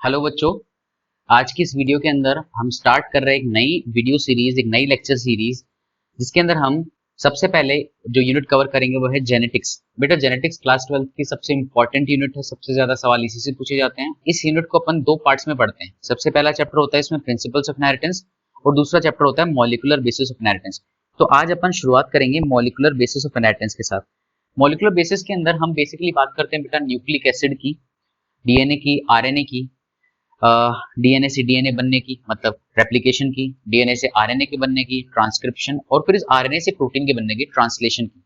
Hello बच्चों। आज की इस वीडियो के अंदर हम स्टार्ट कर रहे हैं एक नई वीडियो सीरीज, एक नई लेक्चर सीरीज, जिसके अंदर हम सबसे पहले जो यूनिट कवर करेंगे वो है जेनेटिक्स। बेटा जेनेटिक्स क्लास 12 की सबसे इंपॉर्टेंट यूनिट है, सबसे ज्यादा सवाल इसी से पूछे जाते हैं। इस यूनिट को अपन दो पार्ट्स में पढ़ते हैं। सबसे पहला चैप्टर होता है इसमें प्रिंसिपल्स ऑफ इनहेरिटेंस और दूसरा चैप्टर होता है मॉलिक्यूलर बेसिस ऑफ इनहेरिटेंस। तो आज अपन शुरुआत करेंगे मॉलिक्यूलर बेसिस ऑफ इनहेरिटेंस के साथ। मॉलिक्यूलर बेसिस के अंदर हम बेसिकली बात करते हैं बेटा न्यूक्लिक एसिड की, डीएनए की, आरएनए की, डीएनए से डीएनए बनने की मतलब रेप्लिकेशन की, डीएनए से आरएनए के बनने की ट्रांसक्रिप्शन, और फिर इस आरएनए से प्रोटीन के बनने की ट्रांसलेशन की।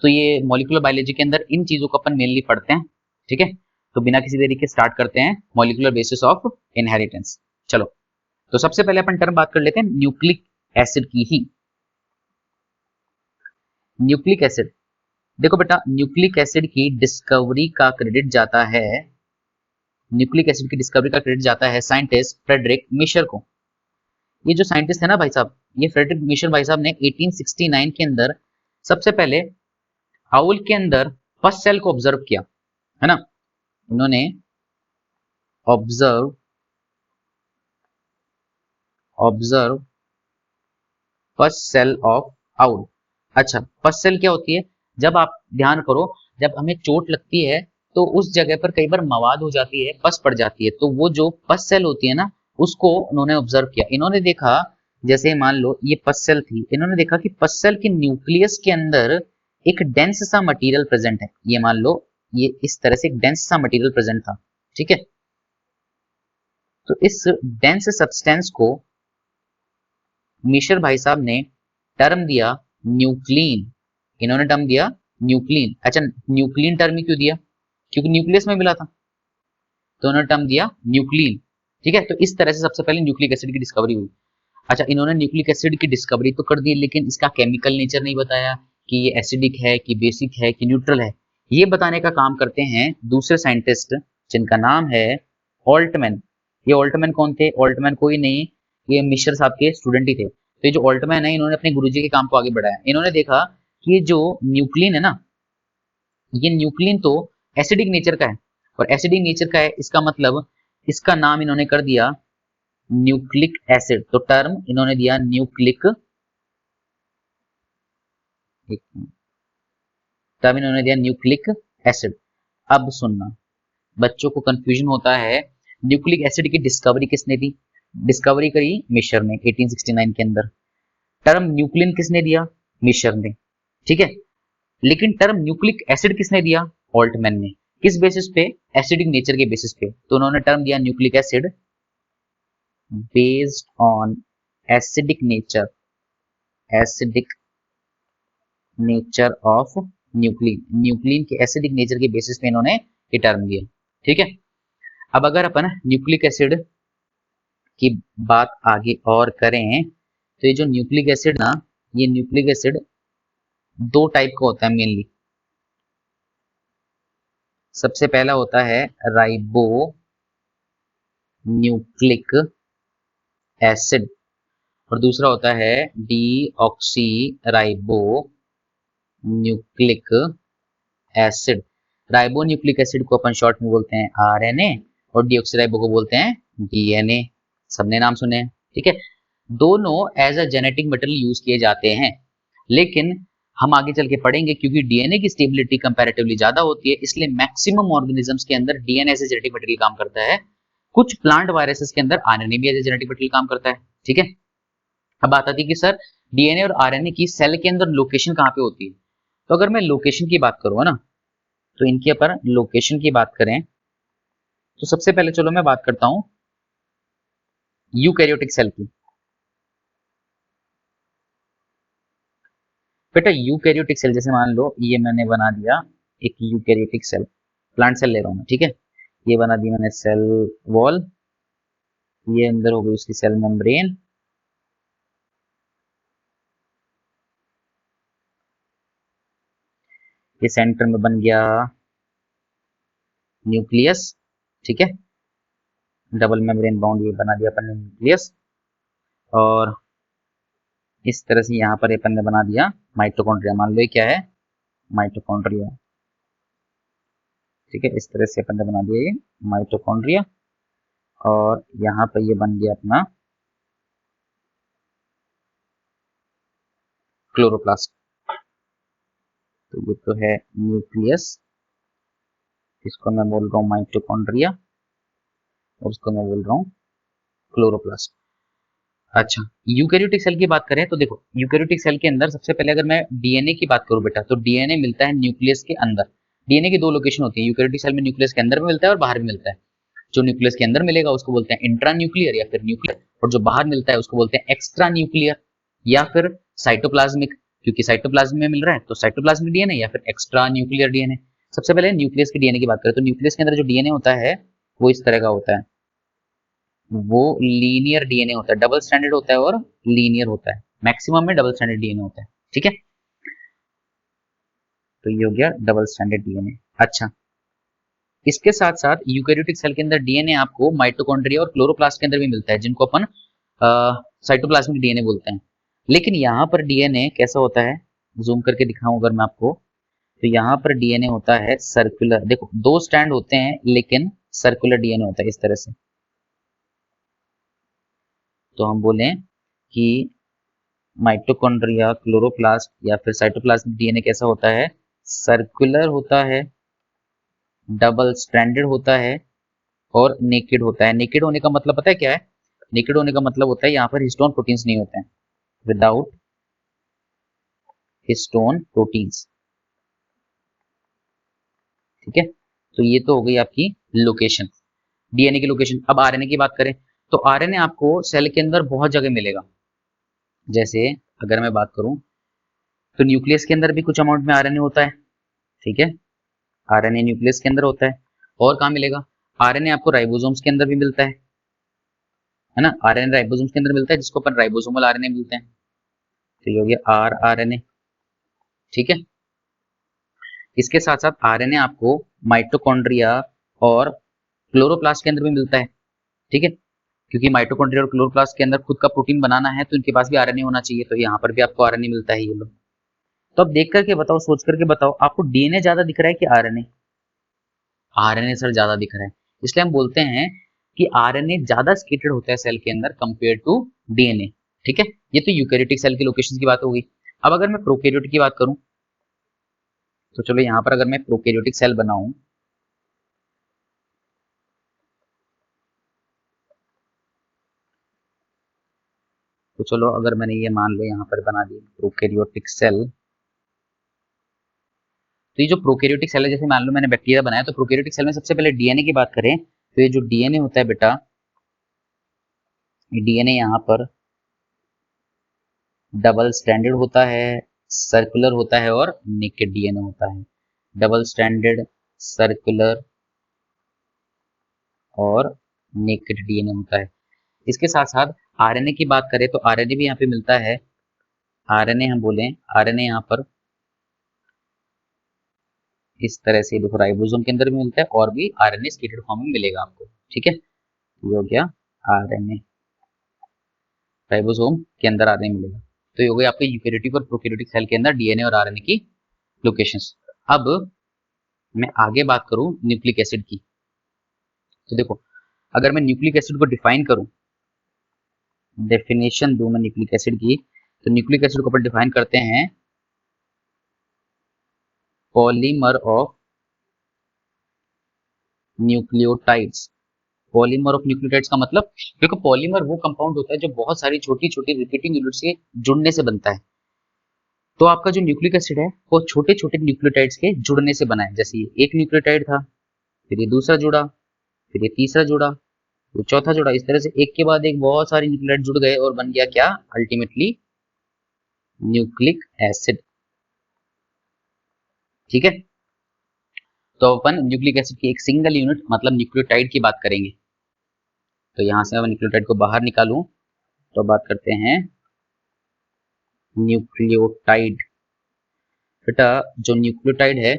तो ये मॉलिक्यूलर बायोलॉजी के अंदर इन चीजों को अपन मेनली पढ़ते हैं। ठीक है, तो बिना किसी देरी के स्टार्ट करते हैं मॉलिक्यूलर बेसिस ऑफ इनहेरिटेंस। चलो, तो सबसे पहले अपन टर्म बात कर लेते हैं न्यूक्लिक एसिड की ही। न्यूक्लिक एसिड, देखो बेटा न्यूक्लिक एसिड की डिस्कवरी का क्रेडिट जाता है, न्यूक्लिक एसिड की डिस्कवरी का क्रेडिट जाता है साइंटिस्ट फ्रेडरिक मिशर को। ये जो साइंटिस्ट है ना भाई साहब, ये फ्रेडरिक मिशर भाई साहब ने 1869 के अंदर सबसे पहले आउल के अंदर फर्स्ट सेल को ऑब्जर्व किया, है ना। इन्होंने observe observe first cell of owl. अच्छा, फर्स्ट सेल क्या होती है? जब आप ध्यान करो, जब हमें चोट लगती है तो उस जगह पर कई बार मवाद हो जाती है, पस पड़ जाती है, तो वो जो पस सेल होती है ना, उसको उन्होंने ऑब्जर्व किया। इन्होंने देखा, जैसे मान लो ये पस सेल थी, इन्होंने देखा कि पस सेल के न्यूक्लियस के अंदर एक डेंस सा मटेरियल प्रेजेंट है। ये मान लो ये इस तरह से एक डेंस सा मटेरियल प्रेजेंट था। ठीक है, तो इस डेंस सब्सटेंस को मिशर भाई साहब ने टर्म दिया न्यूक्लिन। इन्होंने टर्म दिया न्यूक्लिन। अच्छा, न्यूक्लिन टर्म ही क्यों दिया? क्योंकि न्यूक्लियस में मिला था, तो उन्होंने टर्म दिया न्यूक्लिन। ठीक है, तो इस तरह से सबसे पहले न्यूक्लिक एसिड की डिस्कवरी हुई। अच्छा, इन्होंने न्यूक्लिक एसिड की डिस्कवरी तो कर दी, लेकिन इसका केमिकल नेचर नहीं बताया कि ये एसिडिक है कि बेसिक है कि न्यूट्रल है। ये बताने का काम करते हैं दूसरे साइंटिस्ट, जिनका नाम है ऑल्टमैन। ये ऑल्टमैन कौन थे? ऑल्टमैन कोई नहीं, ये मिशर साहब के स्टूडेंट ही थे। तो ये जो ऑल्टमैन है, इन्होंने अपने गुरुजी के काम को आगे बढ़ाया। इन्होंने देखा कि ये जो न्यूक्लिन है ना, ये न्यूक्लिन तो एसिडिक नेचर का है, और एसिडिक नेचर का है इसका मतलब इसका नाम इन्होंने कर दिया न्यूक्लिक एसिड। तो टर्म इन्होंने दिया न्यूक्लिक, टर्म इन्होंने दिया न्यूक्लिक एसिड। अब सुनना, बच्चों को कंफ्यूजन होता है, न्यूक्लिक एसिड की डिस्कवरी किसने दी? डिस्कवरी करी मिशर ने 1869 के अंदर। टर्म न्यूक्लिन किसने दिया? मिशर ने। ठीक है, लेकिन टर्म न्यूक्लिक एसिड किसने दिया? ऑल्टमैन ने। किस बेसिस पे? एसिडिक नेचर के बेसिस पे। तो उन्होंने टर्म दिया nucleic acid based on acidic nature, acidic nature of nuclein. Nuclein के एसिडिक नेचर के बेसिस पे इन्होंने ये टर्म दिया। ठीक है, अब अगर अपन न्यूक्लिक एसिड की बात आगे और करें, तो ये जो न्यूक्लिक एसिड ना, ये न्यूक्लिक एसिड दो टाइप का होता है मेनली। सबसे पहला होता है राइबो न्यूक्लिक एसिड, और दूसरा होता है deoxy ribo nucleic acid. Ribo nucleic acid को अपन शॉर्ट में बोलते हैं आरएनए, और डीऑक्सी राइबो को बोलते हैं डीएनए। सबने नाम सुने हैं। ठीक है, दोनों as a genetic material use किए जाते हैं, लेकिन हम आगे चल के पढ़ेंगे क्योंकि डीएनए की स्टेबिलिटी कंपैरेटिवली ज्यादा होती है, इसलिए मैक्सिमम ऑर्गेनिजम्स के अंदर डीएनए से जेनेटिक मटेरियल काम करता है। कुछ प्लांट वायरसेस के अंदर आरएनए भी एज ए जेनेटिक मटेरियल काम करता है। ठीक है, अब बात आती है कि सर डीएनए और आरएनए की सेल के अंदर लोकेशन कहाँ पे होती है। तो अगर मैं लोकेशन की बात करूँ ना, तो इनके ऊपर लोकेशन की बात करें, तो सबसे पहले चलो मैं बात करता हूं यूकैरियोटिक सेल की। बेटा यूकैरियोटिक सेल, जैसे मान लो ये मैंने बना दिया एक यूकैरियोटिक सेल, प्लांट सेल ले रहा हूं मैं। ठीक है, ये बना दी मैंने सेल वॉल, ये अंदर हो गई उसकी सेल मेम्ब्रेन, ये सेंटर में बन गया न्यूक्लियस। ठीक है, डबल मेम्ब्रेन बाउंड ये बना दिया अपन ने न्यूक्लियस, और इस तरह से यहाँ पर अपन ने बना दिया माइटोकॉन्ड्रिया। मान लो ये क्या है? माइटोकॉन्ड्रिया। ठीक है, इस तरह से अपन ने बना दिया ये माइटोकॉन्ड्रिया। और यहाँ पर ये बन गया अपना क्लोरोप्लास्ट। तो ये तो है न्यूक्लियस, इसको मैं बोल रहा हूँ माइटोकॉन्ड्रिया, और इसको मैं बोल रहा हूँ क्लोरोप्लास्ट। अच्छा, यूकैरियोटिक सेल की बात करें तो देखो, यूकैरियोटिक सेल के अंदर सबसे पहले अगर मैं डीएनए की बात करूं बेटा, तो डीएनए मिलता है न्यूक्लियस के अंदर। डीएनए की दो लोकेशन होती है यूकैरियोटिक सेल में, न्यूक्लियस के अंदर भी मिलता है और बाहर भी मिलता है। जो न्यूक्लियस के अंदर मिलेगा उसको बोलते हैं इंट्रा न्यूक्लियर या फिर न्यूक्लियर, और जो बाहर मिलता है उसको बोलते हैं एक्स्ट्रा न्यूक्लियर या फिर साइटोप्लाज्मिक। क्योंकि साइटोप्लाज्म में मिल रहा है तो साइटोप्लाज्मिक डीएनए या फिर एक्स्ट्रा न्यूक्लियर डीएनए। सबसे पहले न्यूक्लियस के डीएनए की बात करें तो न्यूक्लियस के अंदर जो डीएनए होता है वो इस तरह का होता है, वो लीनियर डीएनए होता है, डबल स्टैंडर्ड होता है और लीनियर होता है। मैक्सिमम में डबल स्टैंडर्ड डीएनए होता है, ठीक है। तो ये हो गया डबल स्टैंडर्ड डीएनए। अच्छा, इसके साथ साथ यूकैरियोटिक सेल के अंदर डीएनए आपको माइटोकॉन्ड्रिया और क्लोरोप्लास्ट के अंदर भी मिलता है, जिनको अपन साइटोप्लाज्मिक डीएनए बोलते हैं। लेकिन यहाँ पर डीएनए कैसा होता है, जूम करके दिखाऊं अगर मैं आपको, तो यहाँ पर डीएनए होता है सर्कुलर। देखो, दो स्टैंड होते हैं लेकिन सर्कुलर डीएनए होता है इस तरह से। तो हम बोलें कि माइटोकॉन्ड्रिया, क्लोरोप्लास्ट या फिर साइटोप्लाज्मिक डीएनए कैसा होता है, सर्कुलर होता है, डबल स्ट्रैंडेड होता है और नेकेड होता है। नेकेड होने का मतलब पता है क्या है? नेकेड होने का मतलब होता है यहाँ पर हिस्टोन प्रोटीन्स नहीं होते हैं, विदाउट हिस्टोन प्रोटीन्स, ठीक है। तो ये तो हो गई आपकी लोकेशन, डीएनए की लोकेशन। अब आरएनए की बात करें तो आरएनए आपको सेल के अंदर बहुत जगह मिलेगा। जैसे अगर मैं बात करूं तो न्यूक्लियस के अंदर भी कुछ अमाउंट में आरएनए होता है, ठीक है। आरएनए न्यूक्लियस के अंदर होता है। और कहाँ मिलेगा? आरएनए आपको राइबोसोम्स के अंदर भी मिलता है ना। आरएनए राइबोसोम्स के अंदर मिलता है, जिसको अपन राइबोसोमल आरएनए मिलते हैं। तो ये हो गया आरआरएनए, ठीक है। इसके साथ साथ आरएनए आपको माइटोकॉन्ड्रिया और क्लोरोप्लास्ट के अंदर भी मिलता है, ठीक है। क्योंकि माइटोकॉन्ड्रिया और क्लोरोप्लास्ट के अंदर खुद का प्रोटीन बनाना है तो इनके पास भी आरएनए होना चाहिए, तो यहाँ पर भी आपको आरएनए मिलता है। ये लो, तो अब देख करके बताओ, सोच करके बताओ, आपको डीएनए ज्यादा दिख रहा है कि आरएनए? आरएनए सर ज्यादा दिख रहा है, इसलिए हम बोलते हैं कि आरएनए ज्यादा स्केटेड होता है सेल के अंदर कंपेयर टू डीएनए, ठीक है। ये तो यूकैरियोटिक सेल की लोकेशन की बात हो गई। अब अगर मैं प्रोकैरियोटिक की बात करूं तो चलो यहाँ पर अगर मैं प्रोकैरियोटिक सेल बनाऊं, तो चलो अगर मैंने ये मान लो यहाँ पर बना दी प्रोकैरियोटिक सेल, तो ये जो प्रोकैरियोटिक सेल है, जैसे मान लो मैंने बैक्टीरिया बनाया, तो प्रोकैरियोटिक सेल में सबसे पहले डीएनए की बात करें तो ये जो डीएनए होता है बेटा, ये डीएनए यहाँ पर डबल स्टैंडर्ड होता है, सर्कुलर होता है और नेकेड डीएनए होता है। डबल स्टैंडर्ड, सर्कुलर और नेकेड डीएनए होता है। इसके साथ साथ आरएनए की बात करें तो आरएनए भी यहाँ पे मिलता है। आरएनए हम बोलें, आरएनए यहाँ पर इस तरह से देखो, राइबोसोम के अंदर भी मिलता है और भी आरएनए स्केटेड फॉर्म में मिलेगा आपको, ठीक है। ये हो गया आरएनए, राइबोसोम के अंदर आरएनए मिलेगा। तो ये हो गई आपके यूकैरियोटिक और प्रोकैरियोटिक सेल के अंदर डीएनए और आरएनए की लोकेशंस। अब मैं आगे बात करूं न्यूक्लिक एसिड की, तो देखो, अगर मैं न्यूक्लिक एसिड को डिफाइन करूं, डेफिनेशन दूं मैं न्यूक्लिक एसिड की, तो न्यूक्लिक एसिड को अपन डिफाइन करते हैं polymer of nucleotides. Polymer of nucleotides का मतलब, देखो पॉलीमर वो कंपाउंड होता है जो बहुत सारी छोटी छोटी रिपीटिंग यूनिट से जुड़ने से बनता है। तो आपका जो न्यूक्लिक एसिड है वो छोटे छोटे न्यूक्लियोटाइड्स के जुड़ने से बना है। जैसे ये एक न्यूक्लियोटाइड था, फिर ये दूसरा जुड़ा, फिर ये तीसरा जुड़ा, फिर चौथा जुड़ा, इस तरह से एक के बाद एक बहुत सारे न्यूक्लियोटाइड जुड़ गए और बन गया क्या? अल्टीमेटली न्यूक्लिक एसिड, ठीक है। तो अपन न्यूक्लिक एसिड की एक सिंगल यूनिट मतलब न्यूक्लियोटाइड की बात करेंगे। तो यहां से मैं न्यूक्लियोटाइड को बाहर निकालूं तो बात करते हैं न्यूक्लियोटाइड। बेटा जो न्यूक्लियोटाइड है,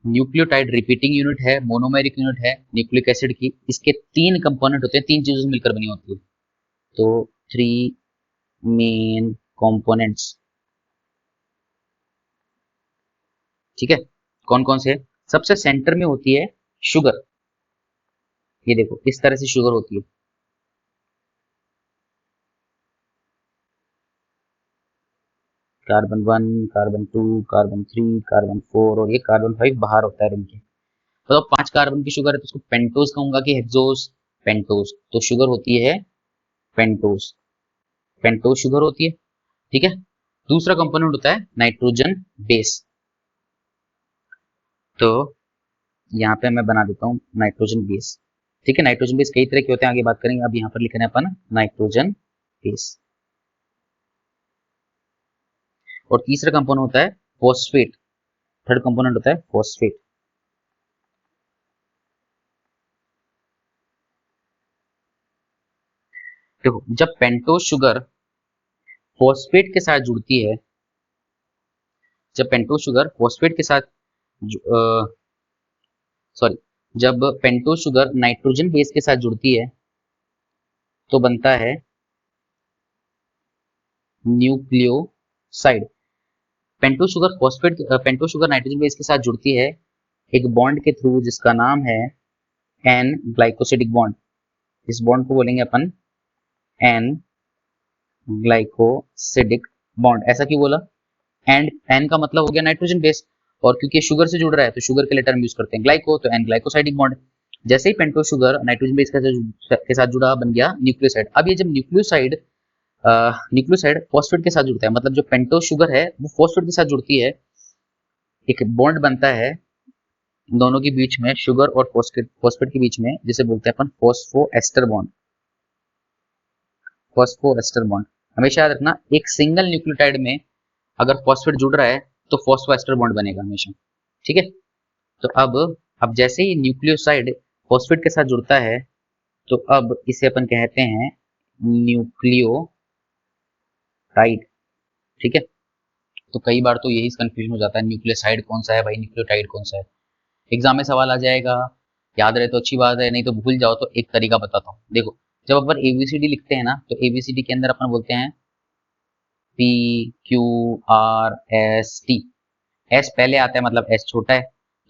न्यूक्लियोटाइड रिपीटिंग यूनिट है, मोनोमेरिक यूनिट है न्यूक्लिक एसिड की। इसके तीन कंपोनेंट होते हैं, तीन चीजों से मिलकर बनी होती है। तो थ्री मेन कंपोनेंट्स, ठीक है। कौन कौन से? सबसे सेंटर में होती है शुगर, ये देखो इस तरह से शुगर होती है। कार्बन 1, कार्बन 2, कार्बन 3, कार्बन 4 और ये कार्बन 5 बाहर होता है रिंग के। तो 5 कार्बन की शुगर है तो उसको पेंटोज कहूंगा कि हेक्सोज? पेंटोज। तो शुगर होती है पेंटोज, पेंटोज शुगर होती है। ठीक है। दूसरा कंपोनेंट होता है नाइट्रोजन बेस। तो यहाँ पे मैं बना देता हूँ नाइट्रोजन बेस। ठीक है। नाइट्रोजन बेस कई तरह के होते हैं, आगे बात करेंगे। अब यहाँ पर लिखना है अपन नाइट्रोजन बेस। और तीसरा कंपोनेंट होता है फॉस्फेट। थर्ड कंपोनेंट होता है फॉस्फेट। देखो, जब पेंटोज शुगर फॉस्फेट के साथ जुड़ती है, जब पेंटोज शुगर फॉस्फेट के साथ सॉरी जब पेंटोज शुगर नाइट्रोजन बेस के साथ जुड़ती है तो बनता है nucleoside. Pentose sugar pentose sugar nitrogen base के साथ जुड़ती है एक बॉन्ड के थ्रू जिसका नाम है एन ग्लाइकोसिडिक बॉन्ड। इस बॉन्ड को बोलेंगे अपन एन ग्लाइकोसिडिक बॉन्ड। ऐसा क्यों बोला? एंड एन का मतलब हो गया नाइट्रोजन बेस, और क्योंकि शुगर से जुड़ रहा है तो शुगर के लिए टर्म यूज करते हैं ग्लाइको, तो एन ग्लाइकोसाइडिक बॉन्ड। जैसे ही पेंटोज शुगर नाइट्रोजन बेस के साथ जुड़ा बन गया न्यूक्लियोसाइड। अब ये जब न्यूक्लियोसाइड फॉस्फेट के साथ जुड़ता है, मतलब जो पेंटोज शुगर है वो फॉस्फेट के साथ जुड़ती है, एक बॉन्ड बनता है दोनों के बीच में, शुगर और फॉस्फेट के बीच में, जिसे बोलते हैं अपन फॉस्फोएस्टर बॉन्ड। फॉस्फोएस्टर बॉन्ड हमेशा याद रखना, एक सिंगल न्यूक्लियोटाइड में अगर फॉस्फेट जुड़ रहा है तो फॉस्फोएस्टर बॉन्ड बनेगा हमेशा। ठीक है। तो अब जैसे ही न्यूक्लियोसाइड फॉस्फेट के साथ जुड़ता है तो अब इसे अपन कहते हैं न्यूक्लियोटाइड। ठीक है। तो कई बार तो यही कंफ्यूजन हो जाता है, न्यूक्लियोसाइड कौन सा है भाई, न्यूक्लियोटाइड कौन सा है। एग्जाम में सवाल आ जाएगा, याद रहे तो अच्छी बात है, नहीं तो भूल जाओ तो एक तरीका बताता हूँ। देखो, जब अपन एबीसीडी लिखते हैं ना तो एबीसीडी के अंदर अपन बोलते हैं P Q R S T. S पहले आता है मतलब एस छोटा है।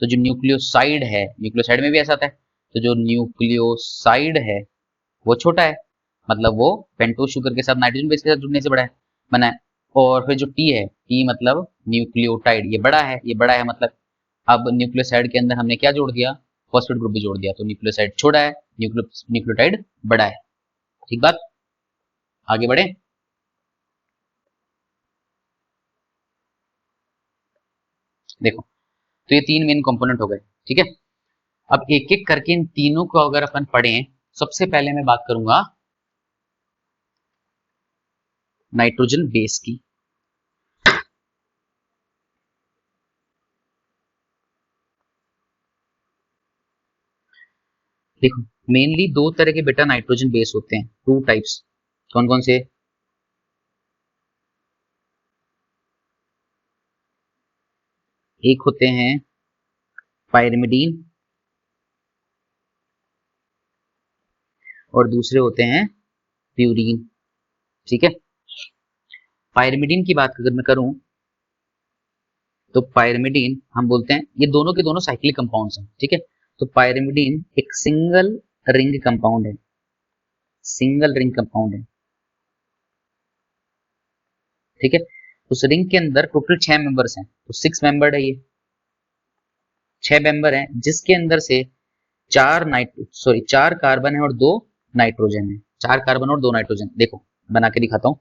तो जो न्यूक्लियोसाइड है, न्यूक्लियोसाइड में भी ऐसा आता है, तो जो न्यूक्लियोसाइड है वो छोटा है, मतलब वो पेंटोज शुगर के साथ नाइट्रोजन बेस के साथ जुड़ने से बड़ा है, बना है। और फिर जो टी है, टी मतलब न्यूक्लियोटाइड, ये बड़ा है, ये बड़ा है मतलब अब न्यूक्लियोसाइड के अंदर हमने क्या जोड़ दिया? फॉस्फेट ग्रुप भी जोड़ दिया, तो न्यूक्लियोसाइड छोटा है, न्यूक्लियोटाइड बड़ा है। ठीक बात। आगे बढ़े। देखो, तो ये तीन मेन कंपोनेंट हो गए। ठीक है। अब एक एक करके इन तीनों को अगर अपन पढ़ें, सबसे पहले मैं बात करूंगा नाइट्रोजन बेस की। देखो, मेनली दो तरह के बेटा नाइट्रोजन बेस होते हैं, टू टाइप्स। कौन कौन से? एक होते हैं पायरिमिडीन और दूसरे होते हैं प्यूरीन। ठीक है। पायरिमिडीन की बात अगर मैं करूं तो पायरिमिडीन हम बोलते हैं, ये दोनों के दोनों साइक्लिक कंपाउंड्स हैं। ठीक है। तो पायरिमिडीन एक सिंगल रिंग कंपाउंड है, सिंगल रिंग कंपाउंड है। ठीक है। उस रिंग के अंदर टोटल 6 मेंबर्स हैं, तो 6 मेंबर्ड है ये, 6 मेंबर हैं, जिसके अंदर से चार कार्बन है और 2 नाइट्रोजन है। 4 कार्बन और 2 नाइट्रोजन। देखो, बना के दिखाता हूं।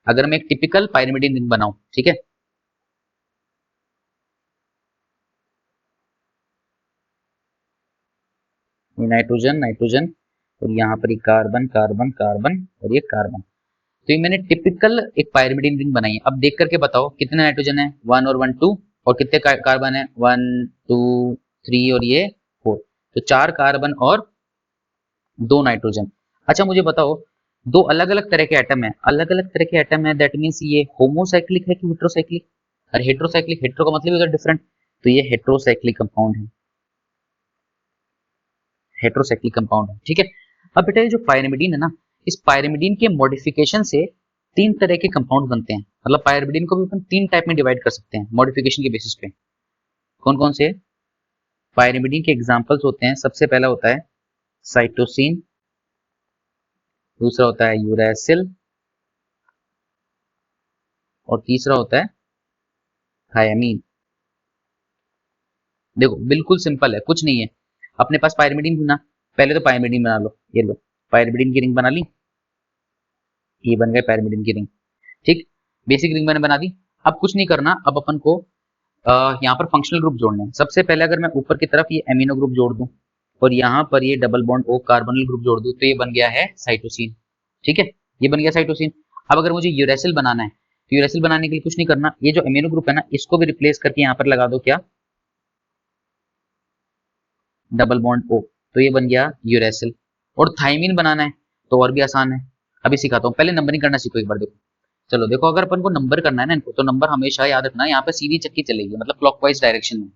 अगर मैं एक टिपिकल पायरिमिडीन रिंग बनाऊं, ठीक है, ये नाइट्रोजन नाइट्रोजन और यहाँ पर ये कार्बन कार्बन कार्बन और ये कार्बन। तो ये मैंने टिपिकल एक पायरिमिडीन रिंग बनाई है। अब देख करके बताओ कितने नाइट्रोजन है? 1 और 1 2, और कितने कार्बन है? 1 2 3 और ये 4। तो 4 कार्बन और 2 नाइट्रोजन। अच्छा मुझे बताओ, दो अलग अलग तरह के एटम है, अलग अलग तरह के एटम है, दैट मीन्स ये होमोसाइक्लिक है कि हेट्रोसाइक्लिक? अरे हेट्रोसाइक्लिक, हेट्रो का मतलब होता है डिफरेंट, तो ये हेट्रोसाइक्लिक कंपाउंड है, हेट्रोसाइक्लिक कंपाउंड है। ठीक है। अब बेटा ये जो पायरिमिडीन है ना, इस पायरिमिडीन के मॉडिफिकेशन से 3 तरह के कंपाउंड बनते हैं। मतलब पायरिमिडीन को भी अपन 3 टाइप में डिवाइड कर सकते हैं मॉडिफिकेशन के बेसिस पे। कौन कौन से? पायरिमिडीन के एग्जांपल्स होते हैं, सबसे पहला होता है साइटोसिन, दूसरा होता है यूरासिल और तीसरा होता है थायमीन। देखो बिल्कुल सिंपल है, कुछ नहीं है। अपने पास पायरिमिडीन थी ना, पहले तो पायरिमिडीन बना लो। ये लो, पायरिमिडीन की रिंग बना ली, ये बन गए पायरिमिडीन की रिंग। ठीक, बेसिक रिंग मैंने बना दी। अब कुछ नहीं करना, अब अपन को यहाँ पर फंक्शनल ग्रुप जोड़ने हैं। सबसे पहले अगर मैं ऊपर की तरफ ये एमिनो ग्रुप जोड़ दूं और यहाँ पर ये double bond O carbonyl group जोड़ दूं, तो ये बन गया है साइटोसिन। ठीक है, ये बन गया साइटोसिन। अब अगर मुझे यूरेसिल बनाना है, तो यूरेसिल बनाने के लिए कुछ नहीं करना, ये जो एमिनो ग्रुप है ना, इसको भी रिप्लेस करके यहाँ पर लगा दो क्या, डबल बॉन्ड ओ, तो ये बन गया यूरेसिल। और थाइमिन बनाना है तो और भी आसान है, अभी सिखाता हूँ। पहले नंबरिंग करना सीखो एक बार। देखो, चलो देखो, अगर अपन को नंबर करना है ना इनको, तो नंबर हमेशा याद रखना, यहाँ पे सीधी चक्की चलेगी, मतलब क्लॉकवाइज डायरेक्शन में।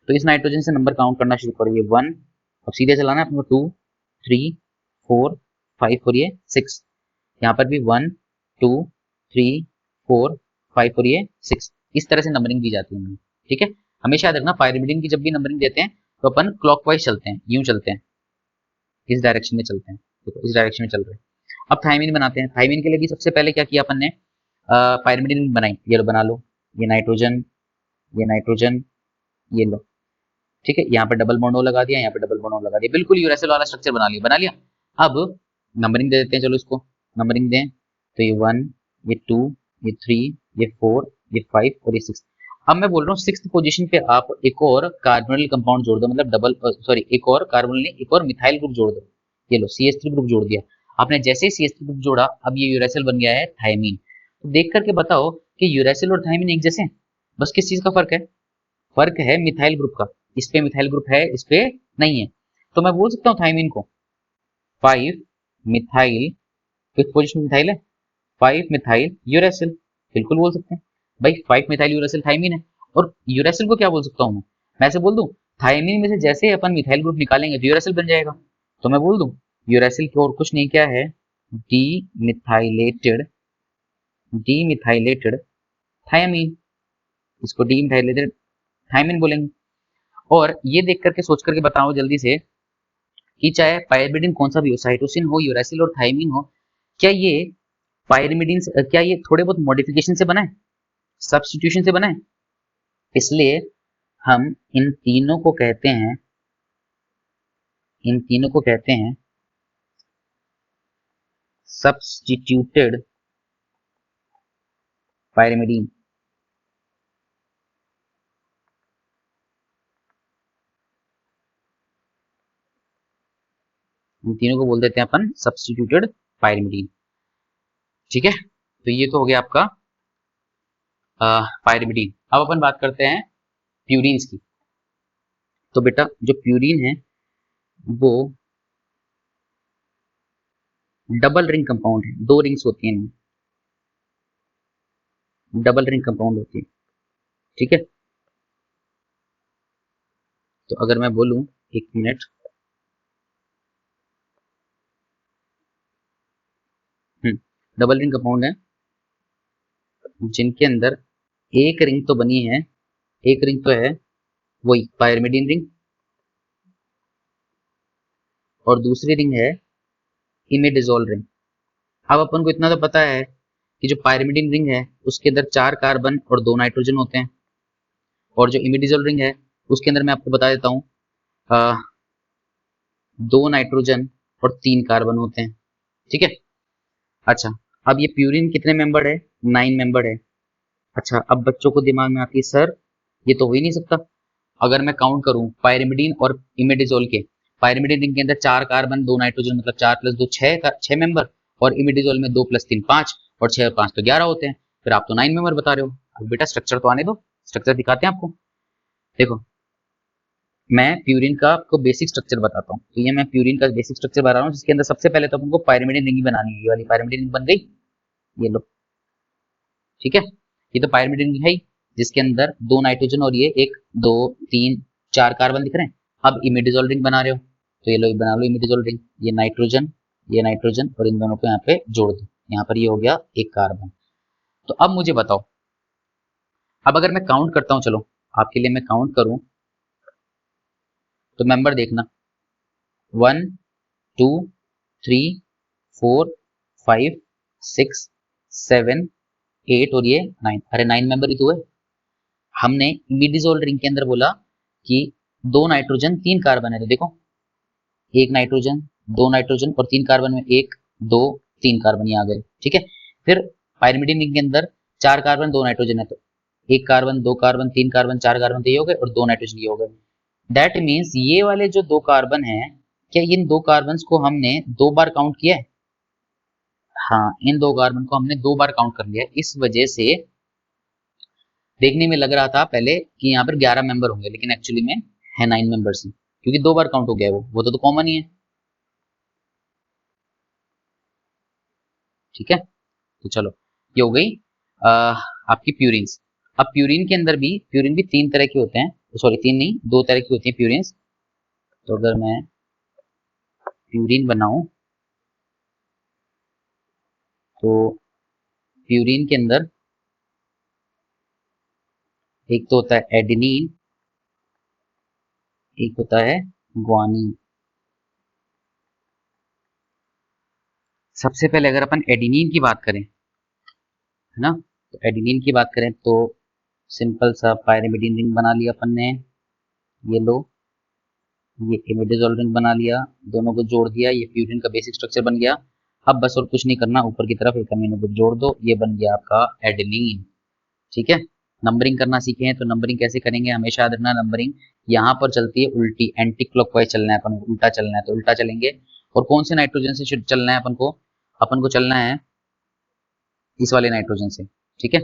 तो इस नाइट्रोजन से नंबर काउंट करना शुरू करो, ये 1, अब सीधे चलाना है अपने को, 2 3 4 5 और ये 6। यहाँ पर भी 1 2 3 4 5 और ये 6। इस तरह से नंबरिंग दी जाती है। ठीक है, हमेशा याद रखना, पायरिमिडीन की जब भी नंबरिंग देते हैं तो अपन क्लॉकवाइज चलते हैं, यूं चलते हैं, इस डायरेक्शन में चलते हैं। देखो इस डायरेक्शन में चल रहे हैं। अब थायमिन बनाते हैं। थायमिन के लिए भी सबसे पहले क्या किया अपन ने, पायरिमिडीन बनाई। ये लो बना लो, ये नाइट्रोजन, ये नाइट्रोजन, ये लो। ठीक है, यहाँ पर डबल बॉन्ड ओ लगा दिया, यहाँ पर डबल बॉन्ड ओ लगा दिया, बिल्कुल यूरेसिल वाला स्ट्रक्चर बना लिया, बना लिया। अब नंबरिंग दे देते हैं, चलो इसको नंबरिंग दें, तो ये 1, ये 2, ये 3, ये 4, ये 5 और ये 6। अब मैं बोल रहा हूँ 6th पोजीशन पे आप एक और कार्बोनिल कंपाउंड जोड़ दो, मतलब डबल सॉरी एक और कार्बोनिल नहीं, एक और मिथाइल ग्रुप जोड़ दो। ये लो CH3 ग्रुप जोड़ दिया आपने। जैसे ही CH3 ग्रुप जोड़ा, अब ये यूरेसिल बन गया है थायमीन। तो देख करके बताओ कि यूरेसिल और थायमीन एक जैसे हैं, बस किस चीज का फर्क है, फर्क है मिथाइल ग्रुप का। इस पे मिथाइल ग्रुप है, इस पे नहीं है। तो मैं बोल सकता हूँ थायमीन को 5 मिथाइल, फिफ्थ पोजीशन मिथाइल है, 5 मिथाइल यूरेसिल, बिल्कुल बोल सकते हैं भाई। 5 मिथाइल यूरेसिल थायमीन है। और यूरेसिल को क्या बोल सकता हूँ मैं ऐसे बोल दूं, थायमीन में से जैसे ही अपन मिथाइल ग्रुप निकालेंगे तो यूरेसिल बन जाएगा। तो मैं बोल दूं यूरेसिल की और कुछ नहीं, क्या है, demethylated, demethylated thymine, इसको डी मिथाइलेटेड थायमीन बोलेंगे। और ये देख करके सोच करके बताओ जल्दी से कि चाहे पायरिमिडीन कौन सा भी हो, साइटोसिन हो, यूरेसिल और थायमीन हो, क्या ये पायरिमिडीन से, क्या ये थोड़े बहुत मॉडिफिकेशन से बना है, सब्स्टिट्यूशन से बना है? इसलिए हम इन तीनों को कहते हैं, इन तीनों को कहते हैं सब्स्टिट्यूटेड पायरिमिडीन। इन तीनों को बोल देते हैं अपन सब्स्टिट्यूटेड पायरिमिडीन। ठीक है, तो ये तो हो गया आपका पायरिमिडीन। अब अपन बात करते हैं प्यूरीन्स की। तो बेटा जो प्यूरीन है वो डबल रिंग कंपाउंड है, दो रिंग्स होती हैं, डबल रिंग कंपाउंड होती है। ठीक है, तो अगर मैं बोलूं, एक मिनट, डबल रिंग कंपाउंड है जिनके अंदर एक रिंग तो बनी है, एक रिंग तो है वही पायरिमिडीन रिंग, और दूसरी रिंग है इमिडाजोल रिंग। अब अपन को इतना तो पता है कि जो पायरिमिडीन रिंग है उसके अंदर 4 कार्बन और 2 नाइट्रोजन होते हैं, और जो इमिडाजोल रिंग है उसके अंदर मैं आपको बता देता हूँ 2 नाइट्रोजन और 3 कार्बन होते हैं। ठीक है, अच्छा, अब ये प्यूरिन कितने मेंबर है, 9 मेंबर है। अच्छा, अब बच्चों को दिमाग में आती है, सर ये तो हो ही नहीं सकता। अगर मैं काउंट करूं पायरिमिडीन और इमिडाजोल के, पायरिमिडीन रिंग के अंदर 4 कार्बन 2 नाइट्रोजन, मतलब 4 + 2 6 का 6 मेंबर, और इमिडाजोल में 2 + 3 5, और 6 और 5 तो 11 होते हैं। फिर आप तो 9 मेंबर बता रहे हो। अब बेटा स्ट्रक्चर तो आने दो, स्ट्रक्चर दिखाते हैं आपको। देखो, मैं प्यूरिन का आपको बेसिक स्ट्रक्चर बताता हूँ। तो ये मैं प्यूरिन का बेसिक स्ट्रक्चर बता रहा हूँ, जिसके अंदर सबसे पहले तो हमको पायरिमिडीन रिंग ही बनानी है। ये वाली पायरिमिडीन रिंग बन गई, ये लो। ठीक है, ये तो पायरिमिडीन रिंग है ही, जिसके अंदर 2 नाइट्रोजन और ये 1 2 3 4 कार्बन दिख रहे हैं। अब इमिडाजोल रिंग बना रहे हो, तो ये लो, बना लो इमिडाजोल रिंग। ये नाइट्रोजन और इन दोनों को यहाँ पे जोड़ दो, यहाँ पर ये हो गया एक कार्बन। तो अब मुझे बताओ, अब अगर मैं काउंट करता हूँ, चलो आपके लिए मैं काउंट करूं, तो मेंबर देखना, 1 2 3 4 5 6 7 8 और ये 9, अरे 9 मेंबर ही तो है। हमने इमीडिजोल रिंग के अंदर बोला कि 2 नाइट्रोजन 3 कार्बन है, तो देखो 1 नाइट्रोजन 2 नाइट्रोजन और 3 कार्बन में 1 2 3 कार्बन ये आ गए, ठीक है। फिर पाइरिमिडीन रिंग के अंदर 4 कार्बन 2 नाइट्रोजन है, तो 1 कार्बन 2 कार्बन 3 कार्बन 4 कार्बन तो ये हो गए और 2 नाइट्रोजन ये हो गए। दैट मीन्स ये वाले जो 2 कार्बन है, क्या इन 2 कार्बन को हमने 2 बार काउंट किया है? हाँ, इन 2 कार्बन को हमने 2 बार काउंट कर लिया। इस वजह से देखने में लग रहा था पहले कि यहाँ पर 11 मेंबर होंगे, लेकिन एक्चुअली में है 9 मेंबर्स ही, क्योंकि 2 बार काउंट हो गया वो तो कॉमन ही है, ठीक है। तो चलो ये हो गई आपकी प्यूरिन्स। अब प्यूरिन के अंदर भी प्यूरिन भी 3 तरह के होते हैं, सॉरी 3 नहीं 2 तरह की होती है प्यूरिन्स। तो अगर मैं प्यूरिन बनाऊं तो प्यूरिन के अंदर एक तो होता है एडेनिन, एक होता है ग्वानिन। सबसे पहले अगर अपन एडेनिन की बात करें, है ना, तो एडेनिन की बात करें तो सिंपल सा पायरिमिडीन रिंग बना लिया अपन ने, ये लो, ये इमिडाजोल रिंग बना लिया, दोनों को जोड़ दिया, ये प्यूरिन का बेसिक स्ट्रक्चर बन गया। अब बस और कुछ नहीं करना, ऊपर की तरफ एक अमीनो ग्रुप जोड़ दो, ये बन गया आपका एडेनिन, ठीक है। नंबरिंग करना सीखे हैं तो नंबरिंग कैसे करेंगे, हमेशा याद रखना नंबरिंग यहाँ पर चलती है उल्टी, एंटी क्लॉकवाइज चलना है अपन को, उल्टा चलना है तो उल्टा चलेंगे। और कौन से नाइट्रोजन से चलना है अपन को चलना है इस वाले नाइट्रोजन से, ठीक है,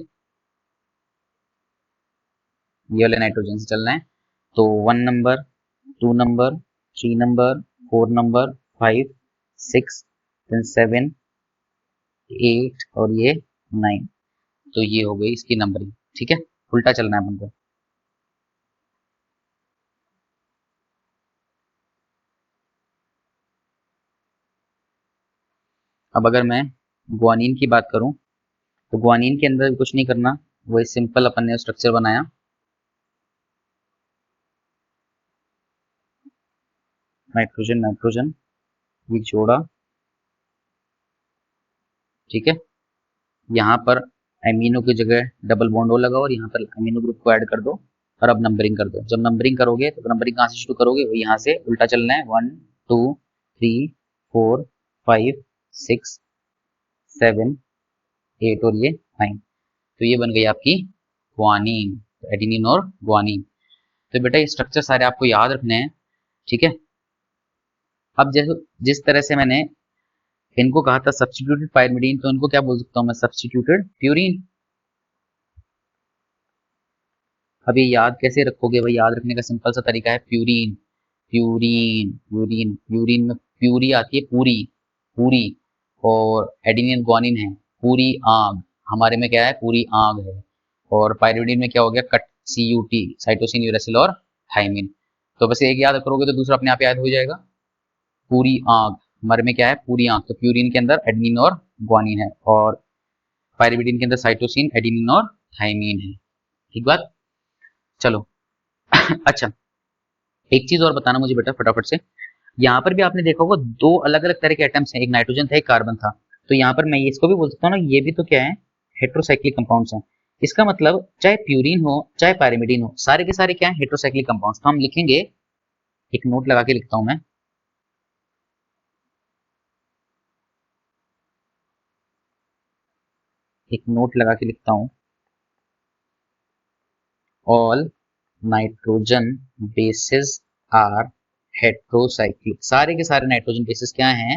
ये वाले नाइट्रोजन से चलना है। तो 1 number 2 number 3 number 4 number 5 6 then 7 8 और ये 9, तो ये हो गई इसकी नंबरिंग, ठीक है। उल्टा चलना है अपन को। अब अगर मैं ग्वानिन की बात करूं तो ग्वानिन के अंदर कुछ नहीं करना, वही सिंपल अपन ने स्ट्रक्चर बनाया, नाइट्रोजन नाइट्रोजन ये जोड़ा, ठीक है। यहाँ पर एमिनो की जगह डबल बॉन्ड ओ लगाओ और यहाँ पर एमिनो ग्रुप को ऐड कर दो और अब नंबरिंग कर दो। जब नंबरिंग करोगे तो नंबरिंग कहाँ से शुरू करोगे, वो यहाँ से उल्टा चलना है, 1 2 3 4 5 6 7 8 और ये 9, तो ये बन गई आपकी ग्वानिन, एडेनिन और ग्वानिन। तो बेटा ये स्ट्रक्चर सारे आपको याद रखने हैं, ठीक है। अब जैसे जिस तरह से मैंने इनको कहा था सब्स्टिट्यूटेड पायरिमिडीन, तो इनको क्या बोल सकता हूँ मैं, सब्स्टिट्यूटेड प्यूरिन। अब ये याद कैसे रखोगे भाई, याद रखने का सिंपल सा तरीका है, प्यूरिन प्यूरिन प्यूरिन, प्यूरिन में प्यूरी आती है पूरी पूरी, और एडेनिन ग्वानिन है पूरी आग, हमारे में क्या है पूरी आग है, और पायरिमिडीन में क्या हो गया कट, CUT साइटोसिन यूरेसिल और थाइमिन। तो बस एक याद करोगे तो दूसरा अपने आप याद हो जाएगा, पूरी आग, हमारे में क्या है पूरी आग, तो प्यूरिन के अंदर एडेनिन और ग्वानिन है और पायरिमिडीन के अंदर साइटोसिन एडेनिन और थाइमिन है, ठीक बात। चलो अच्छा, एक चीज और बताना मुझे बेटा फटाफट से, यहाँ पर भी आपने देखा होगा 2 अलग अलग तरह के एटम्स हैं, एक नाइट्रोजन था एक कार्बन था, तो यहाँ पर मैं इसको भी बोल सकता हूँ ना, ये भी तो क्या है हेट्रोसाइक्लिक कंपाउंड्स हैं। इसका मतलब चाहे प्यूरिन हो चाहे पायरिमिडीन हो, सारे के सारे क्या है हेट्रोसाइक्लिक कंपाउंड्स। तो हम लिखेंगे, एक नोट लगा के लिखता हूं मैं, एक नोट लगा के लिखता हूं, all nitrogen bases are heterocyclic, सारे के सारे नाइट्रोजन बेसिस क्या हैं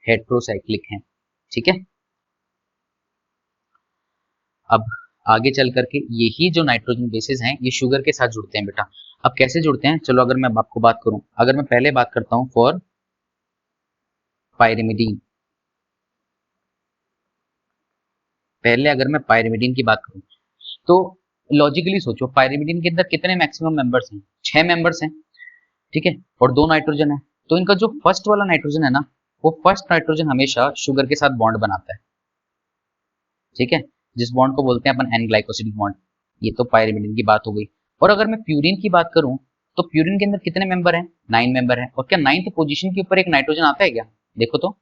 हेट्रोसाइक्लिक हैं, ठीक है। अब आगे चल करके यही जो नाइट्रोजन बेसिस हैं ये शुगर के साथ जुड़ते हैं बेटा। अब कैसे जुड़ते हैं, चलो अगर मैं आपको बात करूं, अगर मैं पहले बात करता हूं फॉर पायरिमिडीन, पहले अगर मैं पायरिमिडीन की बात करूं तो लॉजिकली सोचो पायरिमिडीन के अंदर कितने मैक्सिमम मेंबर्स हैं, 6 मेंबर्स हैं, ठीक है, और 2 नाइट्रोजन है, तो इनका जो फर्स्ट वाला नाइट्रोजन है ना, वो फर्स्ट नाइट्रोजन हमेशा शुगर के साथ बॉन्ड बनाता है, ठीक है, जिस बॉन्ड को बोलते हैं अपन एन ग्लाइकोसिडिक बॉन्ड। ये तो पायरिमिडीन की बात हो गई। और अगर मैं प्यूरिन की बात करूं तो प्यूरिन के अंदर कितने मेंबर हैं, 9 मेंबर हैं, और क्या 9th पोजीशन के ऊपर एक नाइट्रोजन आता है क्या, देखो तो,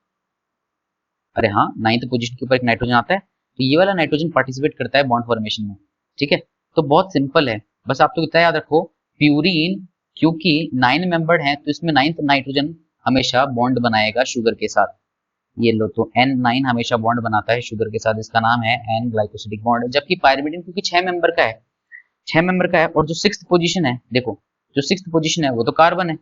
अरे हाँ 9th पोजीशन के ऊपर एक नाइट्रोजन आता है। तो ये वाला नाइट्रोजन पार्टिसिपेट करता है बॉन्ड फॉर्मेशन में। ठीक है, तो बहुत सिंपल है, बस आपको इतना याद रखो, प्यूरिन क्योंकि 9 मेंबर्ड है तो इसमें 9th नाइट्रोजन हमेशा बॉन्ड बनाएगा शुगर के साथ। ये लो, तो N9 हमेशा बॉन्ड बनाता है शुगर के साथ, इसका नाम है एन ग्लाइकोसिडिक बॉन्ड। जबकि पायरिमिडिन क्योंकि 6 मेंबर का है, 6 मेंबर का है, और जो 6th पोजीशन है, देखो जो 6th पोजीशन है वो तो कार्बन है,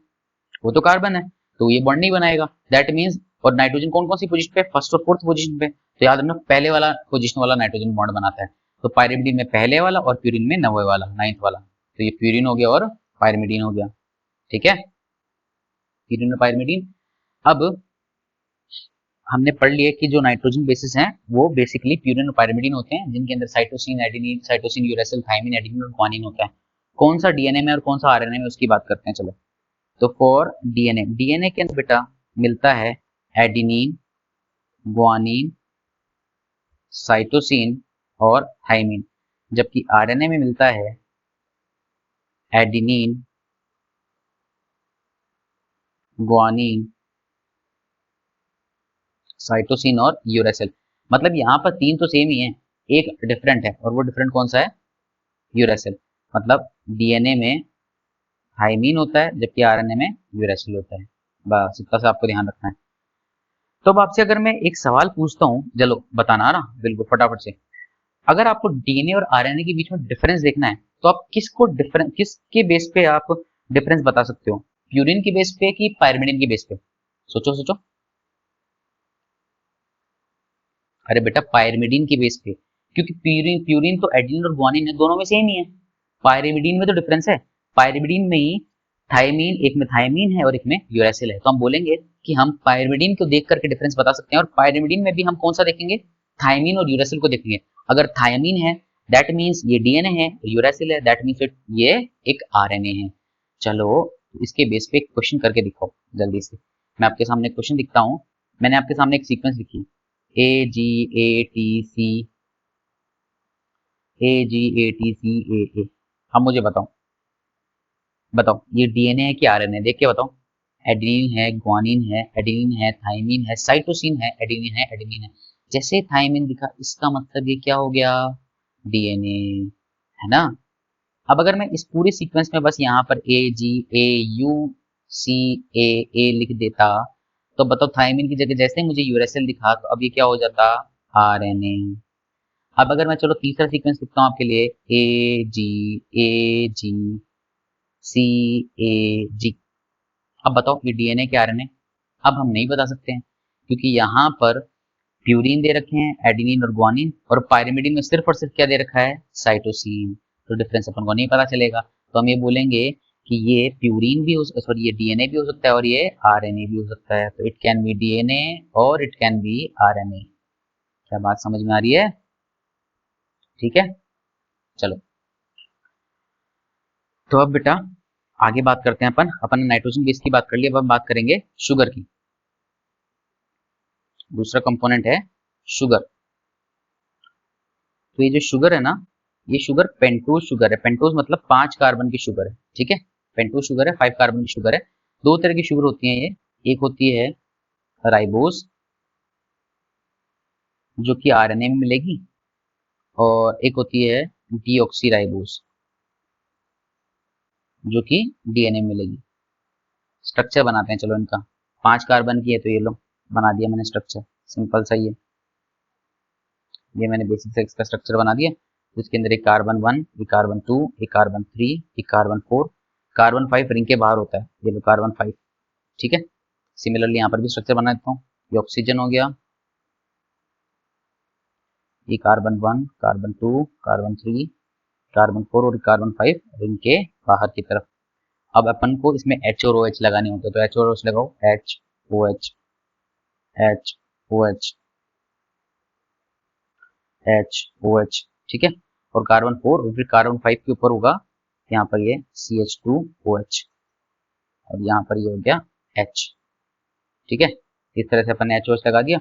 वो तो कार्बन है, तो ये बॉन्ड नहीं बनाएगा, दैट मींस। और नाइट्रोजन कौन कौन सी पोजीशन पे, फर्स्ट और फोर्थ पोजीशन पे, तो याद रखना पहले वाला पोजीशन वाला नाइट्रोजन बॉन्ड बनाता है। तो पायरिमिडीन में पहले वाला और प्यूरिन में 9वें वाला, 9th वाला, तो ये प्यूरिन हो गया और पायरिमिडीन हो गया। ठीक है, प्यूरिन और पायरिमिडीन। अब हमने पढ़ लिया कि जो नाइट्रोजन बेसिस हैं वो बेसिकली प्यूरिन और पायरिमिडीन होते हैं, जिनके अंदर cytosine, adenine, cytosine, uracil, thymine, adenine और ग्वानिन होता है। कौन सा डीएनए में और कौन सा आरएनए में, उसकी बात करते हैं चलो। तो फॉर डीएनए, डीएनए के अंदर बेटा मिलता है एडेनिन, ग्वानिन, साइटोसिन और थाइमिन, जबकि आरएनए में मिलता है एडेनिन, ग्वानिन, साइटोसिन और यूरेसिल। मतलब यहाँ पर 3 तो सेम ही है, एक डिफरेंट है, और वो डिफरेंट कौन सा है, यूरेसिल। मतलब डीएनए में थाइमिन होता है जबकि आरएनए में यूरेसिल होता है। बस इतना सा आपको ध्यान रखना है। तो अब आपसे अगर मैं एक सवाल पूछता हूँ, चलो बताना ना बिल्कुल फटाफट से, अगर आपको डीएनए और आरएनए के बीच में डिफरेंस देखना है तो आप किसके बेस पे आप डिफरेंस बता सकते हो, प्यूरिन के बेस पे कि पायरिमिडिन के बेस पे, सोचो सोचो। अरे बेटा पायरिमिडिन के बेस पे, क्योंकि प्यूरिन प्यूरिन तो एडेनिन और ग्वानिन है, दोनों में सेम ही है। पायरिमिडिन में तो डिफरेंस है, पायरिमिडिन में ही थाइमिन, एक में थाइमिन है और एक में यूरेसिल है, तो हम बोलेंगे कि हम पायरिमिडिन को देख करके डिफरेंस बता सकते हैं। और पायरिमिडिन में भी हम कौन सा देखेंगे, थाइमिन और यूरेसिल को देखेंगे। अगर थाइमिन है दैट मीन्स ये डीएनए है, यूरेसिल है दैट मीन्स ये एक आरएनए है। चलो इसके बेस पे एक क्वेश्चन करके दिखाओ जल्दी से। मैं आपके सामने क्वेश्चन दिखता हूँ, मैंने आपके सामने एक सीक्वेंस लिखी, AGATC, AGATCAA। अब मुझे बताओ, बताओ ये डीएनए है कि आरएनए, देख के बताओ। एडेनिन है, ग्वानिन है, एडेनिन है, थाइमिन है, साइटोसिन है, एडेनिन है, एडेनिन है। जैसे थाइमिन दिखा इसका मतलब ये क्या हो गया, डीएनए, है ना। अब अगर मैं इस पूरे सीक्वेंस में बस यहाँ पर AGAUCAA लिख देता तो बताओ थाइमिन की जगह जैसे मुझे यूरेसिल दिखा तो अब ये क्या हो जाता, आरएनए। अब अगर मैं चलो तीसरा सीक्वेंस लिखता हूँ आपके लिए, AGAGCAG। अब बताओ ये डीएनए क्या आरएनए, अब हम नहीं बता सकते हैं क्योंकि यहाँ पर प्यूरिन दे रखे हैं, एडेनिन और ग्वानिन, और पायरिमिडिन में सिर्फ और सिर्फ क्या दे रखा है, साइटोसिन, तो डिफरेंस अपन को नहीं पता चलेगा। तो हम ये बोलेंगे कि ये प्यूरिन भी हो, सॉरी ये डीएनए भी हो सकता है और ये आरएनए भी हो सकता है। तो इट कैन बी डीएनए और इट कैन बी आरएनए। क्या बात समझ में आ रही है, ठीक है। चलो तो अब बेटा आगे बात करते हैं, अपन ने नाइट्रोजन बेस की बात कर ली, अब हम बात करेंगे शुगर की। दूसरा कंपोनेंट है शुगर। तो ये जो शुगर है ना, ये शुगर पेंटोज शुगर है। पेंटोज मतलब 5 कार्बन की शुगर है, ठीक है। पेंटोज शुगर है, 5 कार्बन की शुगर है। 2 तरह की शुगर होती है ये, एक होती है राइबोज जो कि आरएनए में मिलेगी, और एक होती है डीऑक्सी राइबोज जो कि डीएनए में मिलेगी। स्ट्रक्चर बनाते हैं चलो इनका, 5 कार्बन की है तो ये लो बना दिया मैंने स्ट्रक्चर, सिंपल सा ही है। ये मैंने बेसिक से इसका स्ट्रक्चर बना दिया, जिसके अंदर एक कार्बन 1, एक कार्बन 2, एक कार्बन 3, एक कार्बन 4, कार्बन 5 रिंग के बाहर होता है, ये लो कार्बन 5, ठीक है। सिमिलरली यहाँ पर भी स्ट्रक्चर बना देता हूँ, ये ऑक्सीजन हो गया, ये कार्बन 1, कार्बन 2, कार्बन 3, कार्बन 4 और कार्बन 5 रिंग के बाहर की तरफ। अब अपन को इसमें H और OH लगाने होते हैं, तो H और OH लगाओ, HOH, HOH, HOH, ठीक है। और कार्बन 4 और फिर कार्बन 5 के ऊपर होगा यहाँ पर ये CH2OH, और यहाँ पर ये हो गया H, ठीक है। इस तरह से अपन ने HOH लगा दिया।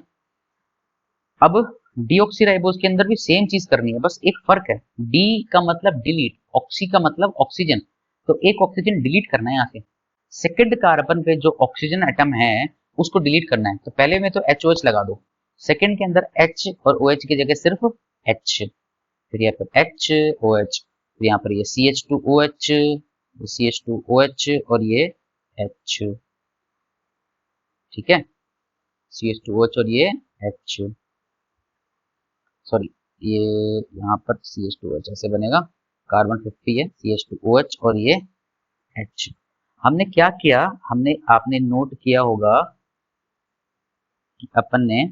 अब डीऑक्सीराइबोज के अंदर भी सेम चीज करनी है, बस एक फर्क है, डी का मतलब डिलीट, ऑक्सी का मतलब ऑक्सीजन, तो एक ऑक्सीजन डिलीट करना है यहाँ से। सेकंड कार्बन पे जो ऑक्सीजन एटम है उसको डिलीट करना है, तो पहले में तो HOH लगा दो, सेकंड के अंदर H और OH की जगह सिर्फ H, फिर यहाँ पर HOH, फिर यहाँ पर ये CH2OH, CH2OH और ये H, ठीक है, CH2OH और ये H, सॉरी ये यहाँ पर CH2OH ऐसे बनेगा, कार्बन 50 है, CH2OH और ये H। हमने क्या किया, आपने नोट किया होगा कि अपन ने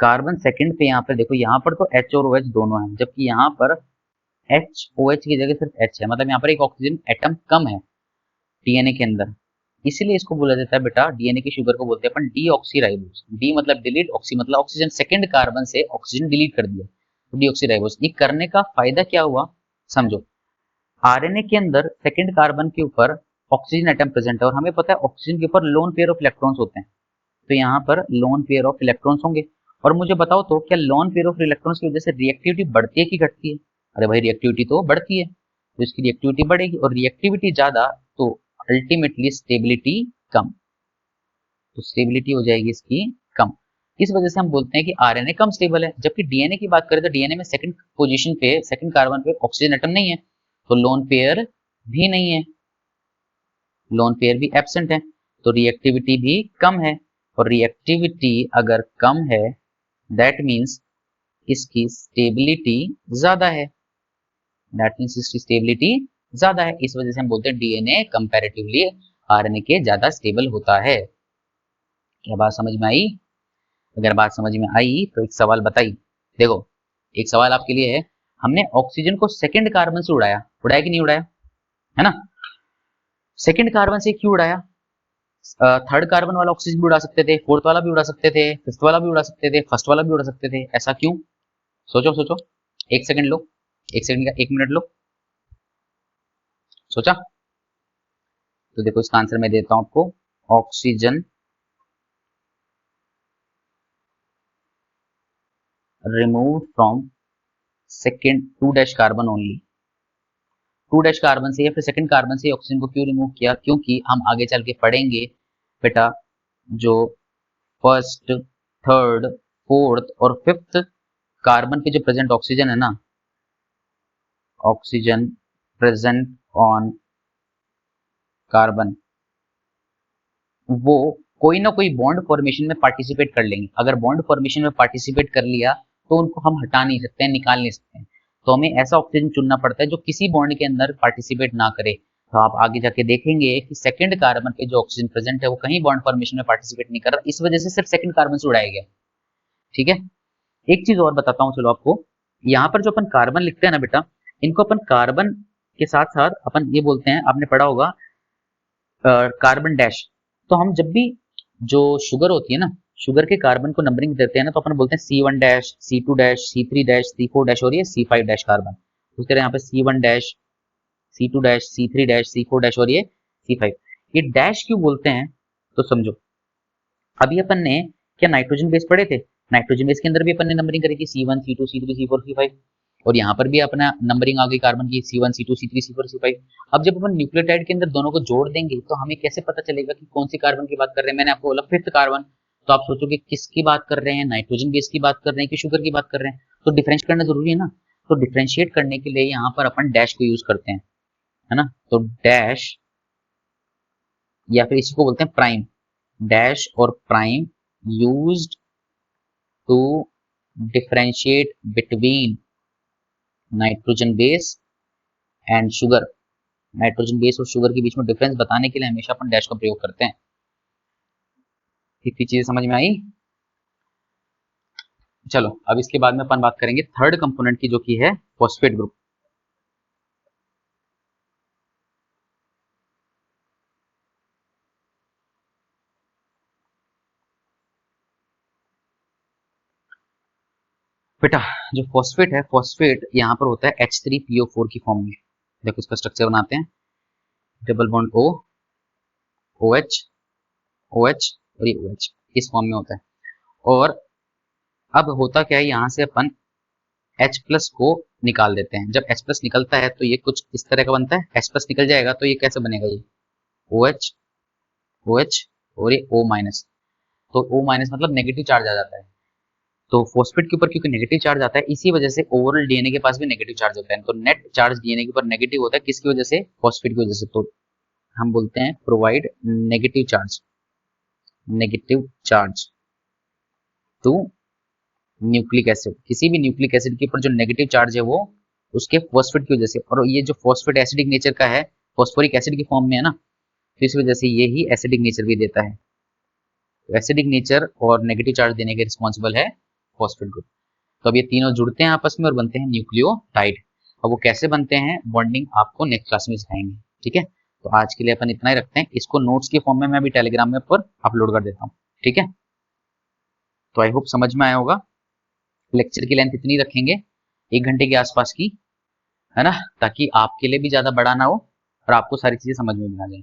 कार्बन सेकंड पे यहाँ पर देखो, यहाँ पर तो H और OH दोनों हैं, जबकि यहाँ पर HOH की जगह सिर्फ H है, मतलब यहाँ पर एक ऑक्सीजन एटम कम है डीएनए के अंदर, इसीलिए इसको बोला जाता है बेटा, डीएनए की शुगर को बोलते हैं अपन डीऑक्सीराइबोस। डी मतलब डिलीट, ऑक्सी मतलब ऑक्सीजन, सेकंड कार्बन से ऑक्सीजन डिलीट कर दिया तो डीऑक्सीराइबोस। ये करने का फायदा क्या हुआ समझो, आरएनए के अंदर सेकंड कार्बन के ऊपर ऑक्सीजन एटम प्रेजेंट है और हमें पता है ऑक्सीजन के ऊपर लोन पेयर ऑफ इलेक्ट्रॉन्स होते हैं, तो यहाँ पर लोन पेयर ऑफ इलेक्ट्रॉन्स होंगे। और मुझे बताओ तो क्या लोन पेयर ऑफ इलेक्ट्रॉन्स की वजह से रिएक्टिविटी बढ़ती है कि घटती है? अरे भाई रिएक्टिविटी तो बढ़ती है, तो इसकी रिएक्टिविटी बढ़ेगी, और रिएक्टिविटी ज्यादा तो अल्टीमेटली स्टेबिलिटी कम, तो स्टेबिलिटी हो जाएगी इसकी कम। इस वजह से हम बोलते हैं कि आरएनए कम स्टेबल है। जबकि डीएनए की बात करें तो डीएनए में सेकंड पोजीशन पे, सेकंड कार्बन पे ऑक्सीजन एटम नहीं है, तो लोन पेयर भी नहीं है, लोन पेयर भी एब्सेंट है, तो रिएक्टिविटी भी कम है। और रिएक्टिविटी अगर कम है दैट मीन्स इसकी स्टेबिलिटी ज्यादा है, दैट मीन्स इसकी स्टेबिलिटी ज्यादा है। इस वजह से हम बोलते हैं डीएनए कंपैरेटिवली आरएनए के ज्यादा स्टेबल होता है। क्या बात समझ में आई? अगर बात समझ में आई तो एक सवाल बताई, देखो एक सवाल आपके लिए है, हमने ऑक्सीजन को सेकंड कार्बन से उड़ाया, उड़ाया कि नहीं उड़ाया, है ना? सेकंड कार्बन से क्यों उड़ाया? थर्ड कार्बन वाला ऑक्सीजन भी उड़ा सकते थे, फोर्थ वाला भी उड़ा सकते थे, फिफ्थ वाला भी उड़ा सकते थे, फर्स्ट वाला भी उड़ा सकते थे, ऐसा क्यों? सोचो सोचो, एक सेकंड लो, एक सेकंड का 1 मिनट लो, सोचा? तो देखो इसका आंसर मैं देता हूं आपको, oxygen remove from second 2' carbon only, 2' carbon से या फिर सेकंड कार्बन से ऑक्सीजन को क्यों रिमूव किया? क्योंकि हम आगे चल के पढ़ेंगे बेटा, जो फर्स्ट, थर्ड, फोर्थ और फिफ्थ कार्बन पे जो प्रेजेंट ऑक्सीजन है ना, ऑक्सीजन प्रेजेंट ऑन कार्बन, वो कोई ना कोई बॉन्ड फॉर्मेशन में पार्टिसिपेट कर लेंगे। अगर बॉन्ड फॉर्मेशन में पार्टिसिपेट कर लिया तो उनको हम हटा नहीं सकते हैं, निकाल नहीं सकते हैं, तो हमें ऐसा ऑक्सीजन चुनना पड़ता है जो किसी बॉन्ड के अंदर पार्टिसिपेट ना करे। तो आप आगे जाके देखेंगे कि सेकंड कार्बन पे जो ऑक्सीजन प्रेजेंट है वो कहीं बॉन्ड फॉर्मेशन में पार्टिसिपेट नहीं कर रहा, इस वजह से सिर्फ सेकंड कार्बन से उड़ाया गया। ठीक है, एक चीज और बताता हूँ चलो आपको, यहाँ पर जो अपन कार्बन लिखते हैं ना बेटा, इनको अपन कार्बन के साथ साथ अपन ये बोलते हैं, आपने पढ़ा होगा कार्बन डैश। तो हम जब भी जो शुगर होती है ना, शुगर के कार्बन को नंबरिंग देते हैं ना, तो अपन बोलते हैं C1 dash, C2 dash, C3 dash, C4 dash और ये C5 डैश कार्बन। उस तरह यहाँ पे C1 dash, C2 dash, C3 dash, C4 dash और ये C5। ये डैश क्यों बोलते हैं तो समझो, अभी अपन ने क्या नाइट्रोजन बेस पढ़े थे, नाइट्रोजन बेस के अंदर भी अपन ने नंबरिंग करी थी C1 C2 C3 C4 C5, और यहाँ पर भी अपना नंबरिंग आ गई कार्बन की C1 C2 C3 C4 C5। अब जब अपन न्यूक्लियोटाइड के अंदर दोनों को जोड़ देंगे तो हमें कैसे पता चलेगा कि कौन सी कार्बन की बात कर रहे हैं? मैंने आपको बोला फिफ्थ कार्बन, तो आप सोचोगे किसकी बात कर रहे हैं, नाइट्रोजन बेस की बात कर रहे हैं कि शुगर की बात कर रहे हैं? तो डिफरेंशिएट करना जरूरी है ना, तो डिफरेंशिएट करने के लिए यहाँ पर अपन डैश को यूज करते हैं, है ना? तो डैश या फिर इसी को बोलते हैं प्राइम, डैश और prime used to differentiate between nitrogen base and sugar. Nitrogen base और शुगर के बीच में डिफरेंस बताने के लिए हमेशा अपन डैश का प्रयोग करते हैं। इतनी चीजें समझ में आई? चलो अब इसके बाद में अपन बात करेंगे थर्ड कंपोनेंट की, जो की है फॉस्फेट ग्रुप। बेटा जो फॉस्फेट है, फॉस्फेट यहाँ पर होता है H3PO4 की फॉर्म में। देखो इसका स्ट्रक्चर बनाते हैं, double bond O, OH, OH और ये OH, इस फॉर्म में होता है। और अब होता क्या है, यहाँ से अपन H प्लस को निकाल देते हैं। जब H प्लस निकलता है तो ये कुछ इस तरह का बनता है, H प्लस निकल जाएगा तो ये कैसे बनेगा, ये OH, OH और ये O माइनस। तो O माइनस मतलब नेगेटिव चार्ज आ जाता है। तो फॉस्फेट के ऊपर क्योंकि नेगेटिव चार्ज आता है, इसी वजह से ओवरऑल डीएनए के पास भी नेगेटिव चार्ज होता है। तो नेट चार्ज डीएनए के ऊपर नेगेटिव होता है, किसकी वजह से? फॉस्फेट की वजह से। तो हम बोलते हैं provide negative charge to nucleic acid. किसी भी न्यूक्लिक एसिड के ऊपर जो नेगेटिव चार्ज है वो उसके फॉस्फेट की वजह से, और ये जो फॉस्फेट एसिडिक नेचर का है, फॉस्फोरिक एसिड की फॉर्म में है ना, तो इस वजह से ये ही एसिडिक नेचर भी देता है। तो एसिडिक नेचर और नेगेटिव चार्ज देने के रिस्पॉन्सिबल है फॉस्फेट ग्रुप। तो अब ये तीनों जुड़ते हैं आपस में और बनते हैं न्यूक्लियोटाइड। अब वो कैसे बनते हैं, बॉन्डिंग आपको नेक्स्ट क्लास में सिखाएंगे, ठीक है। तो आज के लिए अपन इतना ही रखते हैं। इसको नोट्स के फॉर्म में मैं अभी टेलीग्राम में ऊपर अपलोड कर देता हूँ, ठीक है। तो आई होप समझ में आया होगा। लेक्चर की लेंथ इतनी रखेंगे, 1 घंटे के आसपास की, है ना, ताकि आपके लिए भी ज्यादा बड़ा ना हो और आपको सारी चीजें समझ में भी आ जाए।